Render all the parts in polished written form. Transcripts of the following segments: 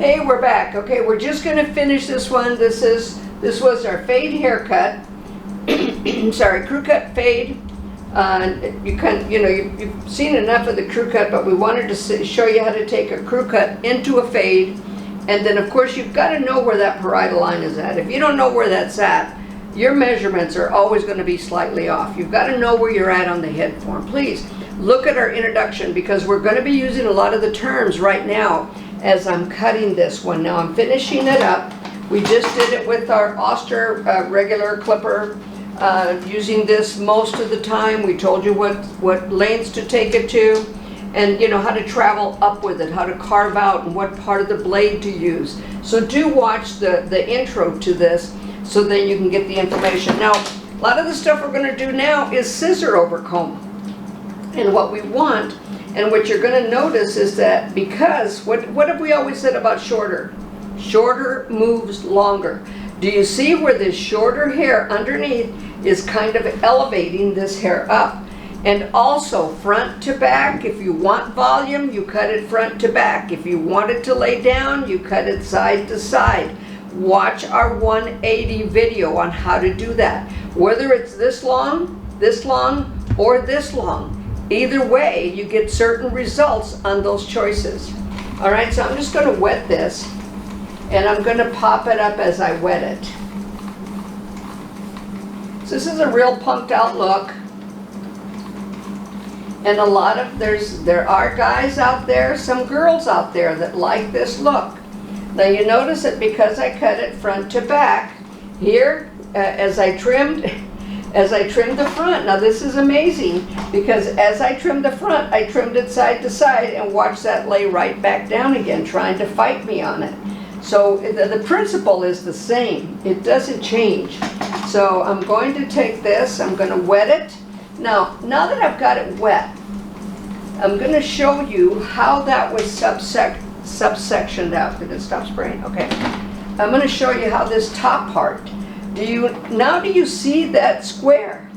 Hey, we're back. Okay, we're just going to finish this one. This was our fade haircut. Sorry, crew cut fade. You've seen enough of the crew cut, but we wanted to show you how to take a crew cut into a fade. And then, of course, you've got to know where that parietal line is at. If you don't know where that's at, your measurements are always going to be slightly off. You've got to know where you're at on the head form. Please look at our introduction, because we're going to be using a lot of the terms right now as I'm cutting this one. Now I'm finishing it up. We just did it with our Oster regular clipper, using this most of the time. We told you what lanes to take it to, and how to travel up with it, how to carve out and what part of the blade to use. So do watch the intro to this, so then you can get the information. Now, a lot of the stuff we're going to do now is scissor over comb. And what we want, and what you're going to notice, is that because, what have we always said about shorter? Shorter moves longer. Do you see where this shorter hair underneath is kind of elevating this hair up? And also front to back. If you want volume, you cut it front to back. If you want it to lay down, you cut it side to side. Watch our 180 video on how to do that. Whether it's this long, or this long. Either way, you get certain results on those choices. All right, so I'm just going to wet this, and I'm going to pop it up as I wet it. So this is a real punked out look. And there are guys out there, some girls out there that like this look. Now you notice that because I cut it front to back, here, as I trimmed the front. Now this is amazing, because as I trimmed the front, I trimmed it side to side, and watch that lay right back down again, trying to fight me on it. So the principle is the same. It doesn't change. So I'm going to take this, I'm going to wet it. Now that I've got it wet, I'm going to show you how that was subsectioned out. Did it stop spraying? Okay. I'm going to show you how this top part, do you see that square?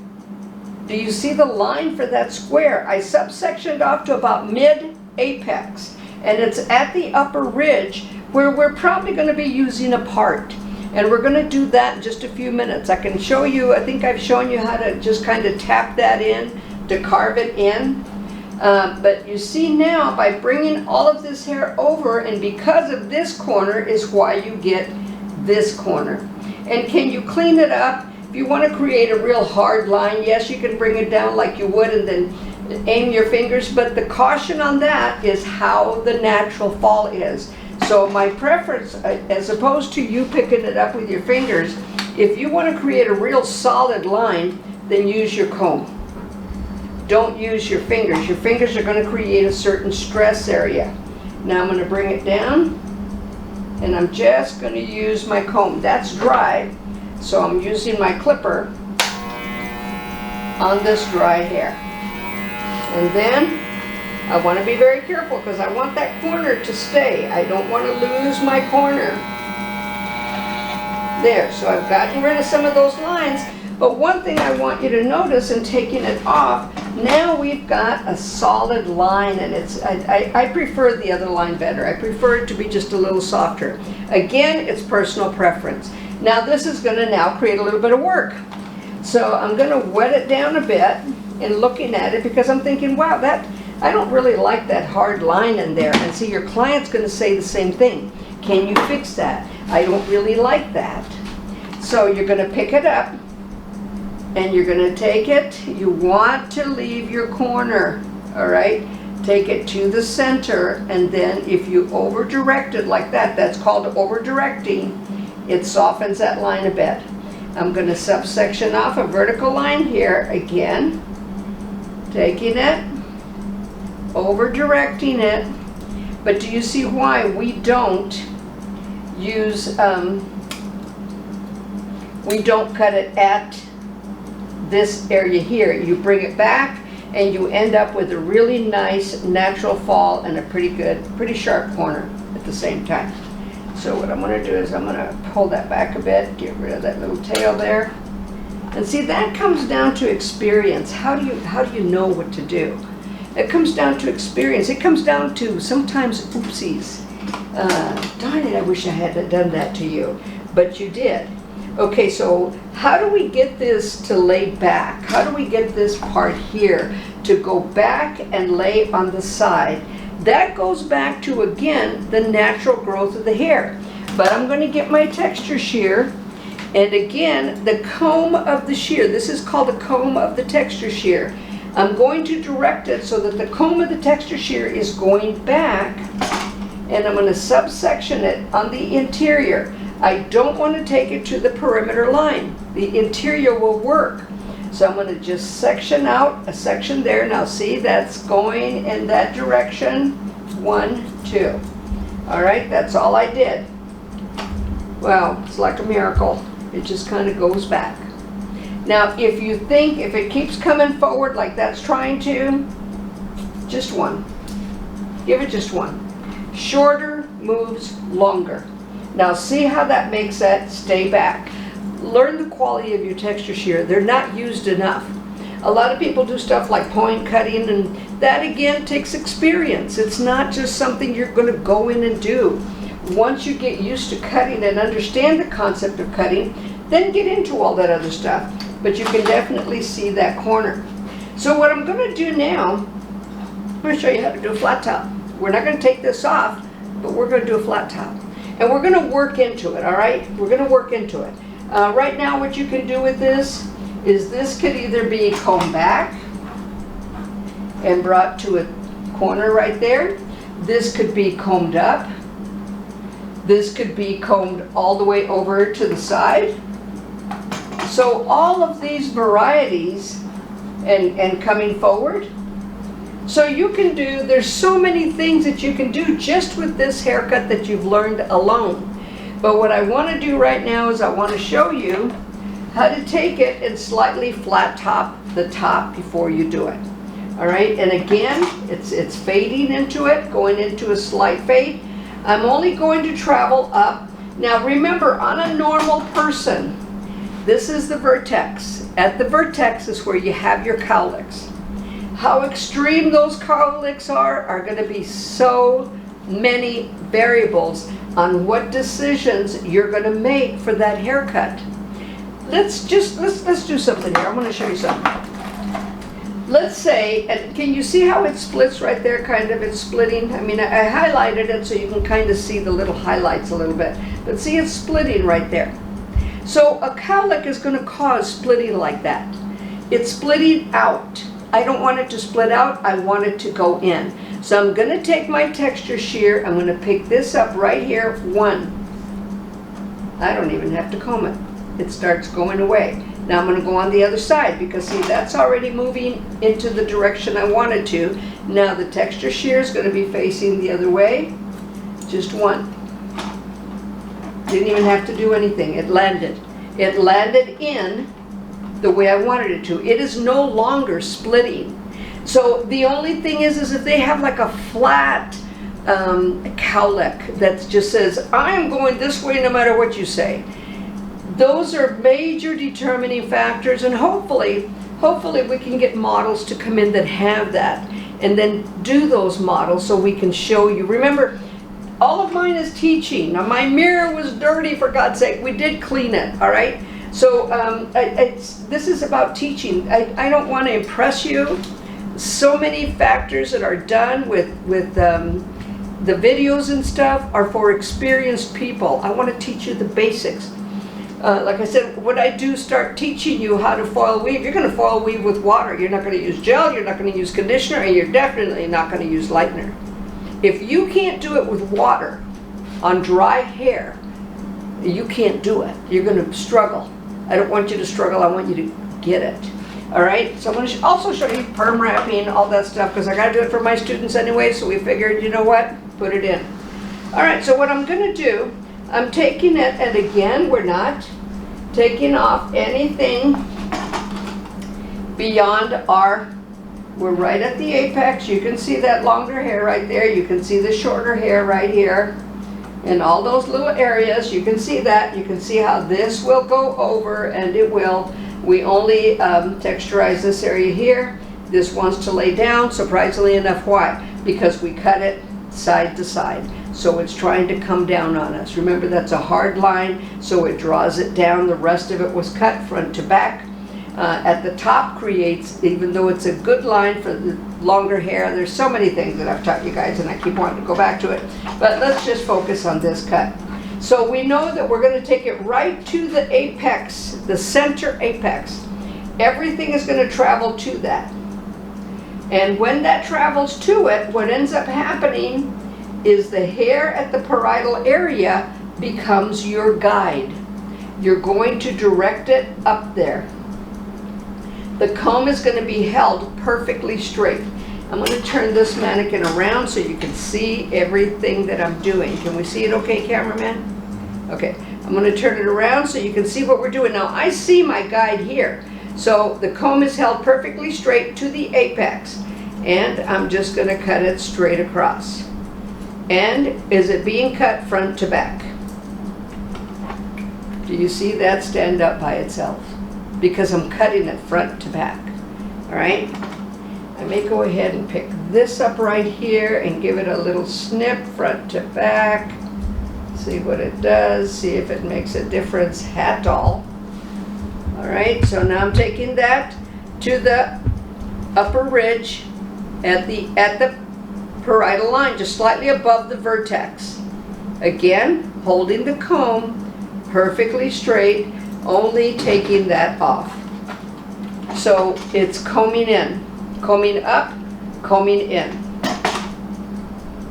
Do you see the line for that square? I subsectioned off to about mid-apex, and it's at the upper ridge where we're probably going to be using a part. And we're going to do that in just a few minutes. I can show you, I think I've shown you how to just kind of tap that in to carve it in. But you see now, by bringing all of this hair over, and because of this corner is why you get this corner. And can you clean it up? If you want to create a real hard line, yes, you can bring it down like you would and then aim your fingers, but the caution on that is how the natural fall is. So my preference, as opposed to you picking it up with your fingers, if you want to create a real solid line, then use your comb. Don't use your fingers. Your fingers are going to create a certain stress area. Now I'm going to bring it down, and I'm just going to use my comb. That's dry, so I'm using my clipper on this dry hair. And then I want to be very careful, because I want that corner to stay. I don't want to lose my corner. There, so I've gotten rid of some of those lines. But one thing I want you to notice in taking it off, now we've got a solid line, and I prefer the other line better. I prefer it to be just a little softer. Again, it's personal preference. Now this is going to now create a little bit of work. So I'm going to wet it down a bit in looking at it, because I'm thinking, wow, I don't really like that hard line in there. And see, your client's going to say the same thing. Can you fix that? I don't really like that. So you're going to pick it up, and you're going to take it. You want to leave your corner, all right? Take it to the center, and then if you over direct it like that, that's called over directing, it softens that line a bit. I'm going to subsection off a vertical line here again, taking it, over directing it. But do you see why we don't use, we don't cut it at this area here? You bring it back, and you end up with a really nice natural fall and a pretty sharp corner at the same time. So what I'm going to do is I'm going to pull that back a bit, get rid of that little tail there. And see, that comes down to experience. How do you know what to do? It comes down to experience. It comes down to sometimes oopsies. Darn it, I wish I had done that to you, but you did. Okay, so how do we get this to lay back? How do we get this part here to go back and lay on the side? That goes back to, again, the natural growth of the hair. But I'm going to get my texture shear, and again, the comb of the shear. This is called the comb of the texture shear. I'm going to direct it so that the comb of the texture shear is going back, and I'm going to subsection it on the interior. I don't want to take it to the perimeter line. The interior will work. So I'm going to just section out a section there. Now see, that's going in that direction. 1, 2. All right, that's all I did. Well, it's like a miracle. It just kind of goes back. Now, if you think, if it keeps coming forward like that's trying to, just one. Give it just one. Shorter moves longer. Now see how that makes that stay back. Learn the quality of your texture shear. They're not used enough. A lot of people do stuff like point cutting, and that again takes experience. It's not just something you're going to go in and do. Once you get used to cutting and understand the concept of cutting, then get into all that other stuff. But you can definitely see that corner. So what I'm going to do now, I'm going to show you how to do a flat top. We're not going to take this off, but we're going to do a flat top. And we're going to work into it, all right? We're going to work into it. Right now what you can do with this is this could either be combed back and brought to a corner right there. This could be combed up. This could be combed all the way over to the side. So all of these varieties and coming forward. So you can do, there's so many things that you can do just with this haircut that you've learned alone. But what I want to do right now is I want to show you how to take it and slightly flat top the top before you do it. All right, and again, it's fading into it, going into a slight fade. I'm only going to travel up. Now remember, on a normal person, this is the vertex. At the vertex is where you have your cowlicks. How extreme those cowlicks are going to be so many variables on what decisions you're going to make for that haircut. Let's do something here. I'm going to show you something. Let's say, and can you see how it splits right there, kind of, it's splitting? I mean, I highlighted it so you can kind of see the little highlights a little bit, but see, it's splitting right there. So a cowlick is going to cause splitting like that. It's splitting out. I don't want it to split out, I want it to go in. So I'm going to take my texture shear, I'm going to pick this up right here, 1. I don't even have to comb it. It starts going away. Now I'm going to go on the other side because see, that's already moving into the direction I wanted to. Now the texture shear is going to be facing the other way. Just 1. Didn't even have to do anything. It landed. It landed in the way I wanted it to. It is no longer splitting. So the only thing is if they have like a flat cowlick that just says, I am going this way no matter what you say. Those are major determining factors, and hopefully we can get models to come in that have that and then do those models so we can show you. Remember, all of mine is teaching. Now my mirror was dirty, for God's sake. We did clean it, all right? So this is about teaching. I don't want to impress you. So many factors that are done with the videos and stuff are for experienced people. I want to teach you the basics. Like I said, when I do start teaching you how to foil weave, you're going to foil weave with water. You're not going to use gel, you're not going to use conditioner, and you're definitely not going to use lightener. If you can't do it with water on dry hair, you can't do it. You're going to struggle. I don't want you to struggle, I want you to get it. All right, so I'm going to also show you perm wrapping, all that stuff, because I got to do it for my students anyway, so we figured, you know what, put it in. All right, so what I'm going to do, I'm taking it, and again, we're not taking off anything beyond we're right at the apex. You can see that longer hair right there. You can see the shorter hair right here. In all those little areas, you can see that. You can see how this will go over, and it will. We only texturize this area here. This wants to lay down, surprisingly enough. Why? Because we cut it side to side. So it's trying to come down on us. Remember, that's a hard line, so it draws it down. The rest of it was cut front to back. At the top creates, even though it's a good line for the longer hair, there's so many things that I've taught you guys and I keep wanting to go back to it. But let's just focus on this cut. So we know that we're going to take it right to the apex, the center apex. Everything is going to travel to that. And when that travels to it, what ends up happening is the hair at the parietal area becomes your guide. You're going to direct it up there. The comb is going to be held perfectly straight. I'm going to turn this mannequin around so you can see everything that I'm doing. Can we see it okay, cameraman? Okay, I'm going to turn it around so you can see what we're doing. Now, I see my guide here. So the comb is held perfectly straight to the apex. And I'm just going to cut it straight across. And is it being cut front to back? Do you see that stand up by itself? Because I'm cutting it front to back. All right? I may go ahead and pick this up right here and give it a little snip front to back. See what it does, see if it makes a difference at all. All right, so now I'm taking that to the upper ridge at the parietal line, just slightly above the vertex. Again, holding the comb perfectly straight, only taking that off. So it's combing in, combing up, combing in.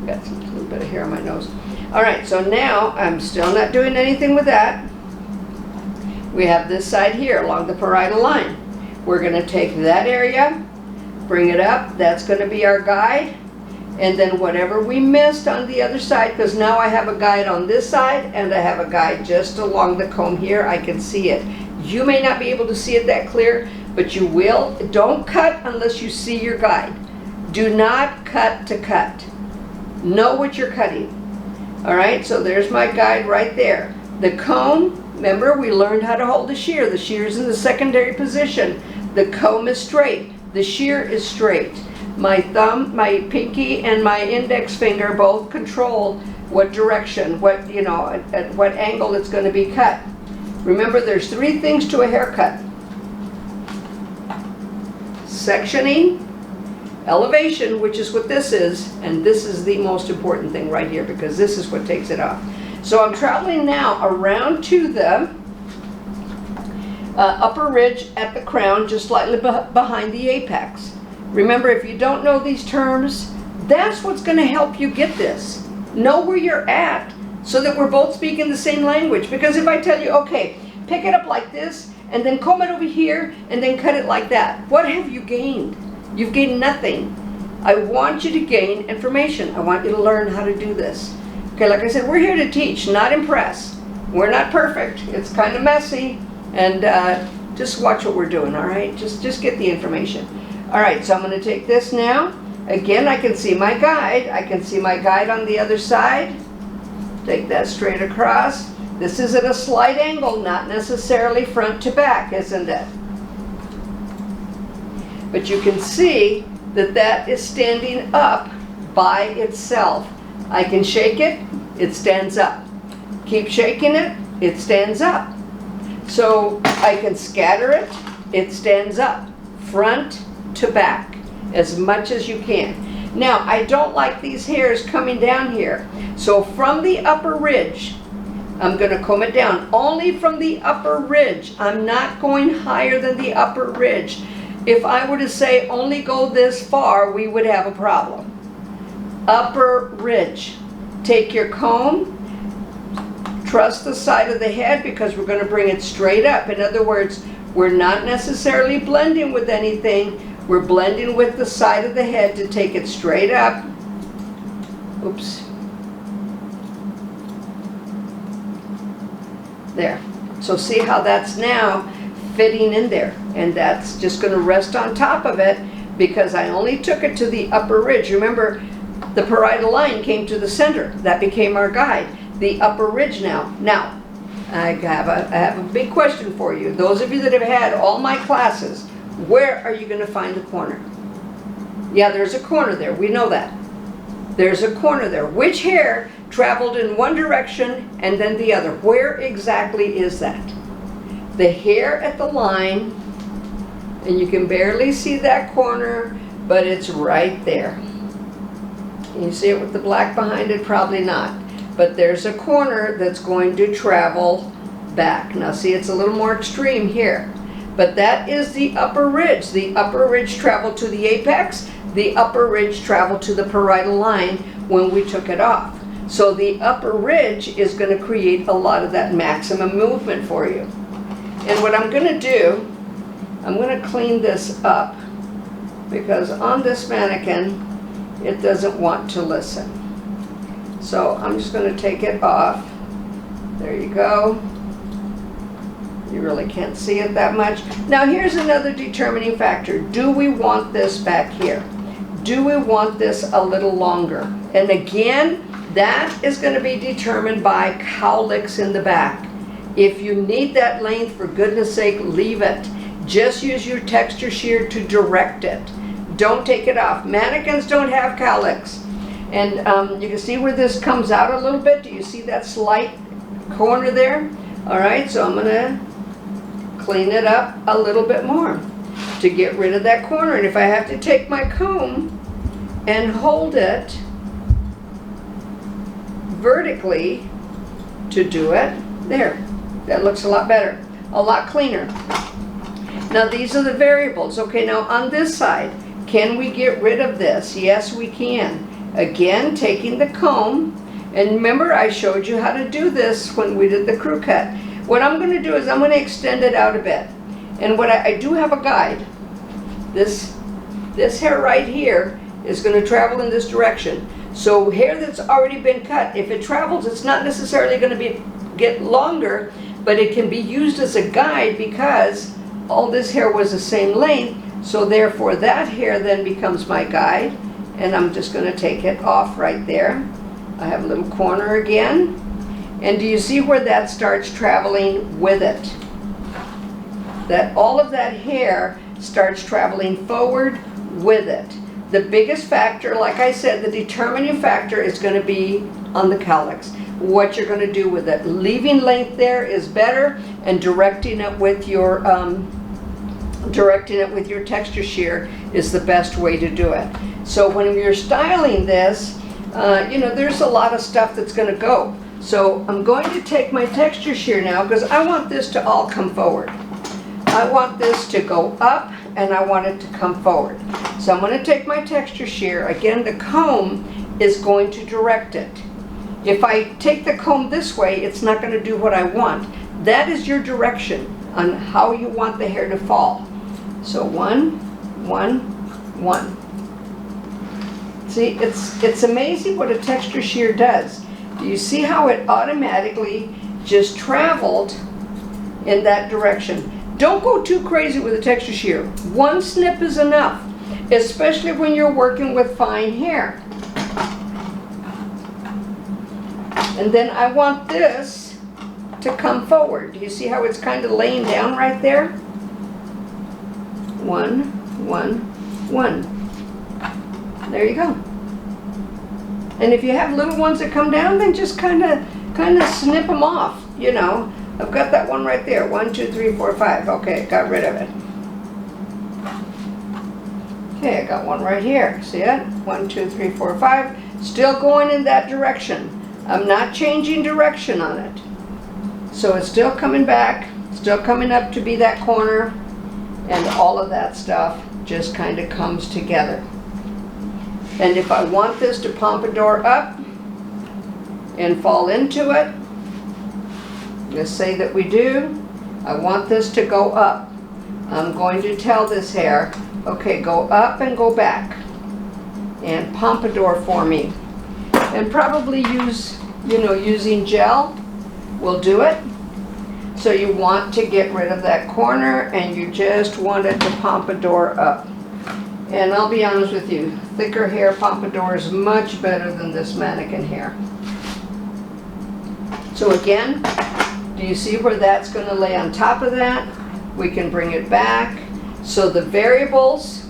Got a little bit of hair on my nose. All right, so now I'm still not doing anything with that. We have this side here along the parietal line. We're going to take that area, bring it up. That's going to be our guide. And then whatever we missed on the other side, because now I have a guide on this side and I have a guide just along the comb here, I can see it. You may not be able to see it that clear, but you will. Don't cut unless you see your guide. Do not cut to cut. Know what you're cutting. All right, so there's my guide right there. The comb, remember we learned how to hold the shear. The shear is in the secondary position. The comb is straight. The shear is straight. My thumb, my pinky, and my index finger both control what direction, what, you know, at what angle it's going to be cut. Remember, there's three things to a haircut: sectioning, elevation, which is what this is, and this is the most important thing right here because this is what takes it off. So I'm traveling now around to the upper ridge at the crown, just slightly behind the apex. Remember, if you don't know these terms, that's what's going to help you get this. Know where you're at so that we're both speaking the same language. Because if I tell you, okay, pick it up like this, and then comb it over here, and then cut it like that, what have you gained? You've gained nothing. I want you to gain information. I want you to learn how to do this. Okay, like I said, we're here to teach, not impress. We're not perfect. It's kind of messy, and just watch what we're doing, all right? Just get the information. All right, so I'm going to take this now. Again, I can see my guide. I can see my guide on the other side. Take that straight across. This is at a slight angle, not necessarily front to back, isn't it? But you can see that that is standing up by itself. I can shake it, it stands up. Keep shaking it, it stands up. So I can scatter it, it stands up. Front to back, as much as you can. Now, I don't like these hairs coming down here. So from the upper ridge, I'm going to comb it down. Only from the upper ridge. I'm not going higher than the upper ridge. If I were to say only go this far, we would have a problem. Upper ridge. Take your comb, trust the side of the head because we're going to bring it straight up. In other words, we're not necessarily blending with anything. We're blending with the side of the head to take it straight up. Oops. There. So see how that's now fitting in there. And that's just going to rest on top of it because I only took it to the upper ridge. Remember, the parietal line came to the center. That became our guide. The upper ridge now. Now, I have a big question for you. Those of you that have had all my classes, where are you going to find the corner? Yeah, there's a corner there. We know that. There's a corner there. Which hair traveled in one direction and then the other? Where exactly is that? The hair at the line, and you can barely see that corner, but it's right there. Can you see it with the black behind it? Probably not. But there's a corner that's going to travel back. Now see, it's a little more extreme here. But that is the upper ridge. The upper ridge traveled to the apex. The upper ridge traveled to the parietal line when we took it off. So the upper ridge is going to create a lot of that maximum movement for you. And what I'm going to do, I'm going to clean this up because on this mannequin, it doesn't want to listen. So I'm just going to take it off. There you go. You really can't see it that much. Now here's another determining factor. Do we want this back here? Do we want this a little longer? And again, that is going to be determined by cowlicks in the back. If you need that length, for goodness sake, leave it. Just use your texture shear to direct it. Don't take it off. Mannequins don't have cowlicks. And you can see where this comes out a little bit. Do you see that slight corner there? All right, so I'm going to clean it up a little bit more to get rid of that corner. And if I have to take my comb and hold it vertically to do it, there, that looks a lot better, a lot cleaner. Now these are the variables. Okay, now on this side, can we get rid of this? Yes, we can. Again, taking the comb, and remember I showed you how to do this when we did the crew cut. What I'm going to do is I'm going to extend it out a bit. And what I do have a guide. This hair right here is going to travel in this direction. So hair that's already been cut, if it travels, it's not necessarily going to get longer, but it can be used as a guide because all this hair was the same length. So therefore that hair then becomes my guide. And I'm just going to take it off right there. I have a little corner again. And do you see where that starts traveling with it? That all of that hair starts traveling forward with it. The biggest factor, like I said, the determining factor is going to be on the cowlicks. What you're going to do with it. Leaving length there is better, and directing it with your texture shear is the best way to do it. So when you're styling this, you know, there's a lot of stuff that's going to go. So I'm going to take my texture shear now because I want this to all come forward. I want this to go up and I want it to come forward. So I'm going to take my texture shear. Again, the comb is going to direct it. If I take the comb this way, it's not going to do what I want. That is your direction on how you want the hair to fall. So 1, 1, 1. See, it's amazing what a texture shear does. Do you see how it automatically just traveled in that direction? Don't go too crazy with a texture shear. One snip is enough, especially when you're working with fine hair. And then I want this to come forward. Do you see how it's kind of laying down right there? 1, 1, 1. There you go. And if you have little ones that come down, then just kind of snip them off, you know. I've got that one right there. 1, 2, 3, 4, 5. Okay, got rid of it. Okay, I got one right here. See it? 1, 2, 3, 4, 5. Still going in that direction. I'm not changing direction on it. So it's still coming back, still coming up to be that corner, and all of that stuff just kind of comes together. And if I want this to pompadour up and fall into it, let's say that we do, I want this to go up. I'm going to tell this hair, okay, go up and go back and pompadour for me. And probably use, you know, using gel will do it. So you want to get rid of that corner and you just want it to pompadour up. And I'll be honest with you, thicker hair pompadour is much better than this mannequin hair. So again, do you see where that's going to lay on top of that? We can bring it back. So the variables,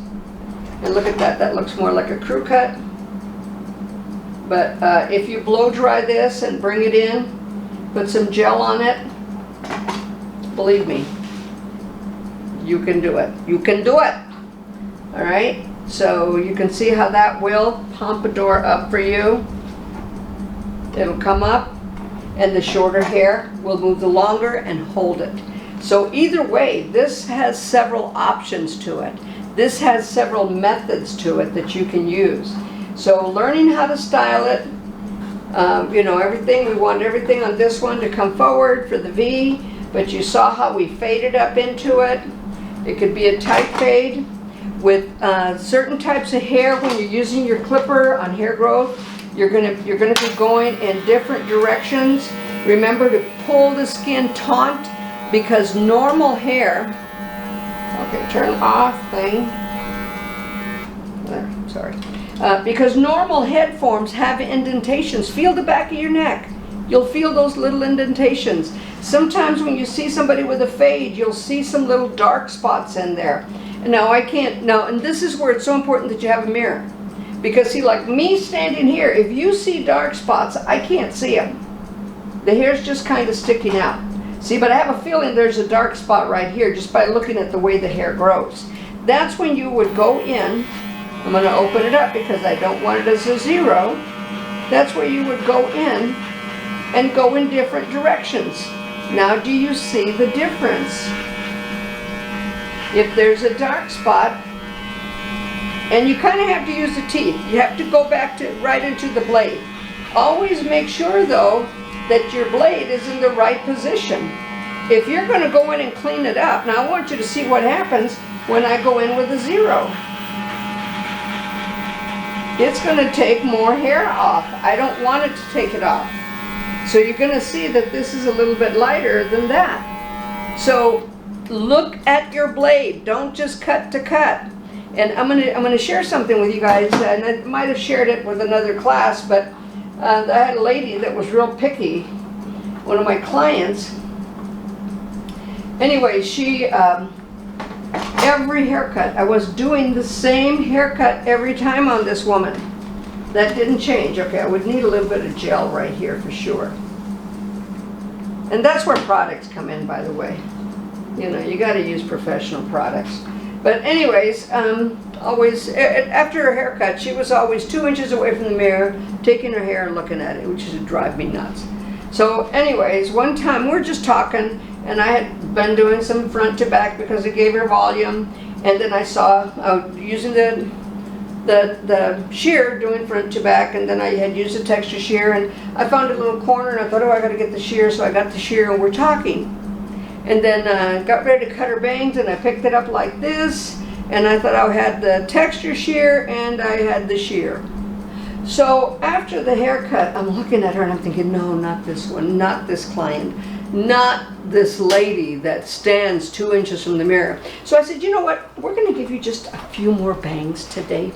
and look at that, that looks more like a crew cut. But if you blow dry this and bring it in, put some gel on it, believe me, you can do it. You can do it. All right? So you can see how that will pompadour up for you. It'll come up, and the shorter hair will move the longer and hold it. So either way, this has several options to it. This has several methods to it that you can use. So learning how to style it, you know, everything, we want everything on this one to come forward for the V, but you saw how we faded up into it. It could be a tight fade. With certain types of hair, when you're using your clipper on hair growth, you're gonna be going in different directions. Remember to pull the skin taut, because normal hair, okay, turn off thing. There, sorry. Because normal head forms have indentations. Feel the back of your neck. You'll feel those little indentations. Sometimes when you see somebody with a fade, you'll see some little dark spots in there. Now I can't, now, and this is where it's so important that you have a mirror. Because see, like me standing here, if you see dark spots, I can't see them. The hair's just kind of sticking out. See, but I have a feeling there's a dark spot right here just by looking at the way the hair grows. That's when you would go in. I'm going to open it up because I don't want it as a 0. That's where you would go in and go in different directions. Now do you see the difference? If there's a dark spot, and you kind of have to use the teeth. You have to go back to right into the blade. Always make sure though that your blade is in the right position. If you're going to go in and clean it up, now I want you to see what happens when I go in with a 0. It's going to take more hair off. I don't want it to take it off. So you're going to see that this is a little bit lighter than that. So look at your blade. Don't just cut to cut. And I'm gonna share something with you guys, and I might have shared it with another class, but I had a lady that was real picky, one of my clients. Anyway, she, every haircut, I was doing the same haircut every time on this woman. That didn't change. Okay, I would need a little bit of gel right here for sure. And that's where products come in, by the way. You know, you got to use professional products. But anyways, always, after her haircut, she was always 2 inches away from the mirror, taking her hair and looking at it, which would drive me nuts. So anyways, one time we're just talking, and I had been doing some front to back because it gave her volume, and then I saw using the shear, doing front to back, and then I had used the texture shear, and I found a little corner, and I thought, oh, I got to get the shear, so I got the shear, and we're talking. And then got ready to cut her bangs, and I picked it up like this, and I thought I had the texture shear and I had the shear. So after the haircut, I'm looking at her and I'm thinking, no, not this one, not this client, not this lady that stands 2 inches from the mirror. So I said, you know what, we're going to give you just a few more bangs today.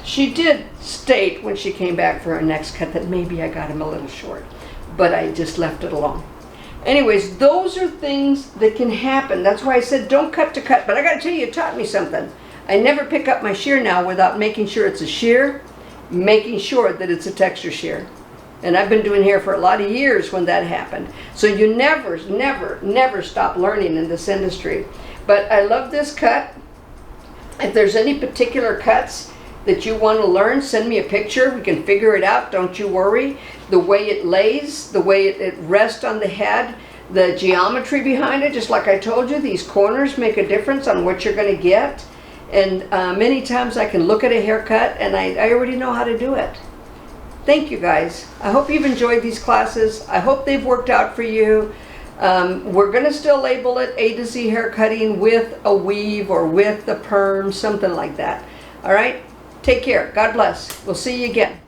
She did state when she came back for her next cut that maybe I got him a little short, but I just left it alone. Anyways, those are things that can happen. That's why I said don't cut to cut. But I got to tell you, it taught me something. I never pick up my shear now without making sure it's a shear, making sure that it's a texture shear. And I've been doing hair for a lot of years when that happened. So you never, never, never stop learning in this industry. But I love this cut. If there's any particular cuts that you want to learn, send me a picture. We can figure it out, don't you worry. The way it lays, the way it rests on the head, the geometry behind it, just like I told you, these corners make a difference on what you're going to get. And many times I can look at a haircut and I already know how to do it. Thank you guys. I hope you've enjoyed these classes. I hope they've worked out for you. We're going to still label it A to Z haircutting with a weave or with the perm, something like that. All right? Take care. God bless. We'll see you again.